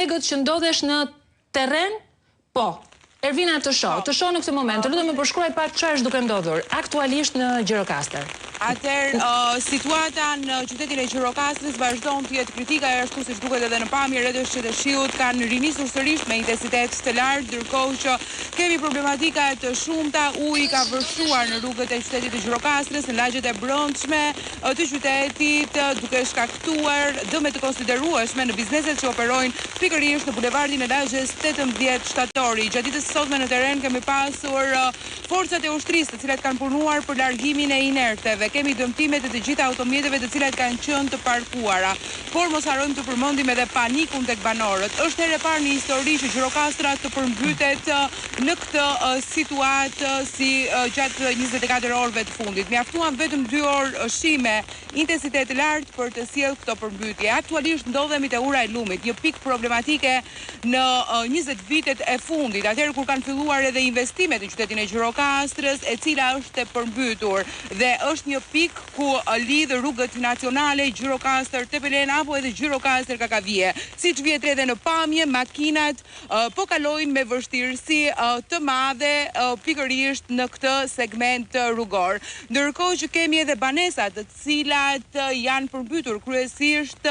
kolegët që ndodhesh në terren? Po. Ervina të shoh në këtë moment, lutem më përshkruaj pak çfarë është duke ndodhur aktualisht në Gjirokastër. Atëherë, situata në qytetin e Gjirokastrës vazhdon të jetë kritika, ashtu siç duket edhe në pamje, rrjedhët e shiut kanë rinisur sërish me intensitet të lartë, ndërkohë që kemi problematika të shumta, uji ka vërshuar në rrugët e qytetit të Gjirokastrës, në lagjet e brendshme të qytetit, duke shkaktuar dëme të konsiderueshme në bizneset që operojnë pikërisht në bulevardin e lagjes 18 shtatori. Gjatë ditës së sotme në terren kemi pasur forcat e ushtrisë, të cilat kanë punuar për largimin e inerteve. Kemi dëmtimet e të gjitha automjeteve të cilat kanë qenë të parkuara. Por mos harrojmë të përmendim edhe panikun tek banorët. Është herë e parë në histori që Gjirokastra të përmbytet në këtë situatë si gjatë 24 orëve të fundit. Mjaftuan vetëm 2 orë shi me intensitet lartë për të sjellë këtë përmbytje. Aktualisht ndodhemi te ura e lumit, një pikë problematike në 20 vitet e fundit, atëherë kur kanë filluar edhe investimet në qytetin e Gjirokastrës, e cila është e përmbytur dhe është një pikë ku lidh rrugët nacionale Gjirokastër Tepelen apo edhe Gjirokastër Kakavije. Siç vjet edhe në pamje, makinat po kalojnë me vështirësi të madhe pikërisht në këtë segment rrugor. Ndërkohë që kemi edhe banesa të cilat janë përmbytur, kryesisht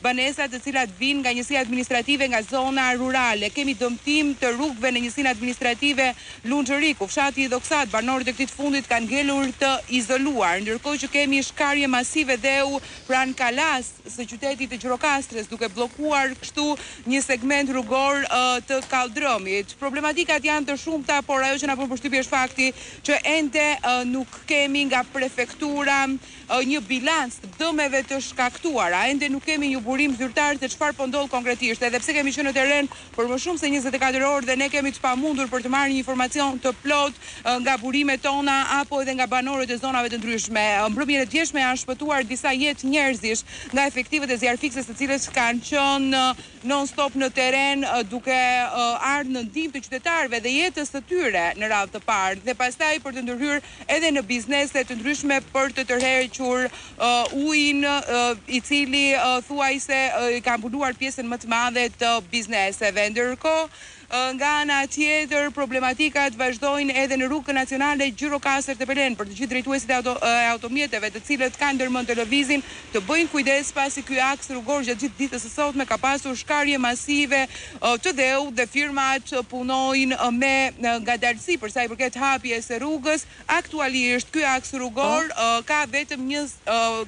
banesa të cilat vinë nga njësia administrative nga zona rurale. Kemi dëmtim të rrugëve në njësinë administrative Lunxhëriku, fshati i Doksat, banorët e këtij fundit kanë ngelur të izoluar, ndërkohë që kemi shkarje masive dheu pranë kalas së qytetit të Gjirokastrës, duke bllokuar kështu një segment rrugor të kaldrëmit. Problematikat janë të shumta, por ajo që na bën përshtypje është fakti që ende nuk kemi nga prefektura një bilans të dëmeve të shkaktuara. Ende nuk kemi një burim zyrtar se çfarë po ndodh konkretisht. Edhe pse kemi qenë në terren për më shumë se 24 orë dhe ne kemi të pamundur për të marrë një informacion të plot nga burimet tona apo edhe nga banorët e zonave të ndryshme. Mbrëmjen e djeshme janë shpëtuar disa jetë njerëzish nga efektivet e zjarfikses, të cilët kanë qenë non-stop në terren duke ardhur në ndihmë të qytetarëve dhe jetës të tyre në radhë të parë, dhe pastaj për të ndërhyrë edhe në biznese të ndryshme për të tërhequr ujin i cili thuajse ka mbuluar pjesën më të madhe të bizneseve. Ndërkohë, nga ana tjetër, problematikat vazhdojnë edhe në rrugën nacionale Gjirokastër Tepelen për të gjithë drejtuesit e automjeteve të cilët kanë ndërmend të lëvizin të bëjnë kujdes, pasi ky aks rrugor gjatë gjithë ditës së sotme ka pasur shkarje masive të dheu dhe firmat punojnë me ngadalësi për sa i përket hapjes së rrugës. Aktualisht ky aks rrugor ka vetëm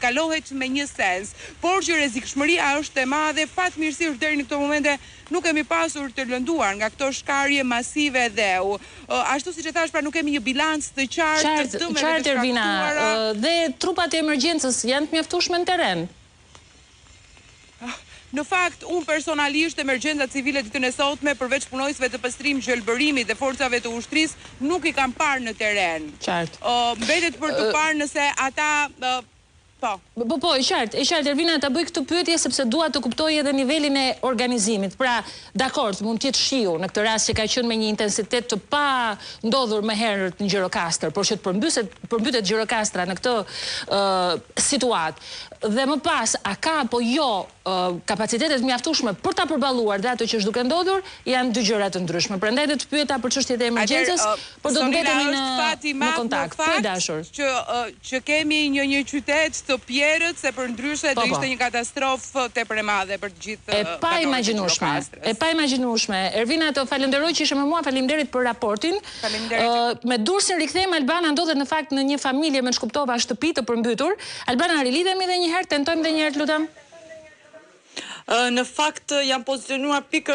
kalohet me një sens, por që rrezikshmëria është e madhe. Fatmirësisht deri në këtë moment nuk kemi pasur të lënduar nga këto shkarje masive dheu. Ashtu siç e thash, pra nuk kemi një bilans të qartë të dëmeve të shkaktuara. Dhe trupat e emergjencës janë të mjaftueshme në terren? Në fakt, unë personalisht emergjenca civile ditën e sotme, përveç punojësve të pastrim gjelbërimit dhe forcave të ushtrisë, nuk i kam parë në terren. Qartë. Mbetet për të parë nëse ata Po, e qartë, Ervina, ta bëj këtë pyetje sepse dua të kuptoj edhe nivelin e organizimit. Pra, dakord, mund të jetë shiu në këtë rast që ka qenë me një intensitet të pa ndodhur më herët në Gjirokastër, por që të përmbytet Gjirokastra në këtë situatë. Dhe më pas, a ka apo jo kapacitetet mjaftueshme për ta përballuar dhe ato që është duke ndodhur, janë dy gjëra të ndryshme. Prandaj do të pyeta për çështjet e emergjencës, por do të mbetemi në kontakt. Po, dashur. Që kemi një qytet të pjerët, se për ndryshe do ishte një katastrofë tepër e madhe për të gjithë. E pa imagjinueshme. Ervina, të falenderoj që ishe me mua, faleminderit për raportin. Me Dursin rikthehemi, Albana ndodhet në fakt në një familje me Shkuptova shtëpi të përmbytur. Albana, rilidhemi edhe një herë, tentojmë edhe një herë, lutem. Në fakt jam pozicionuar pikë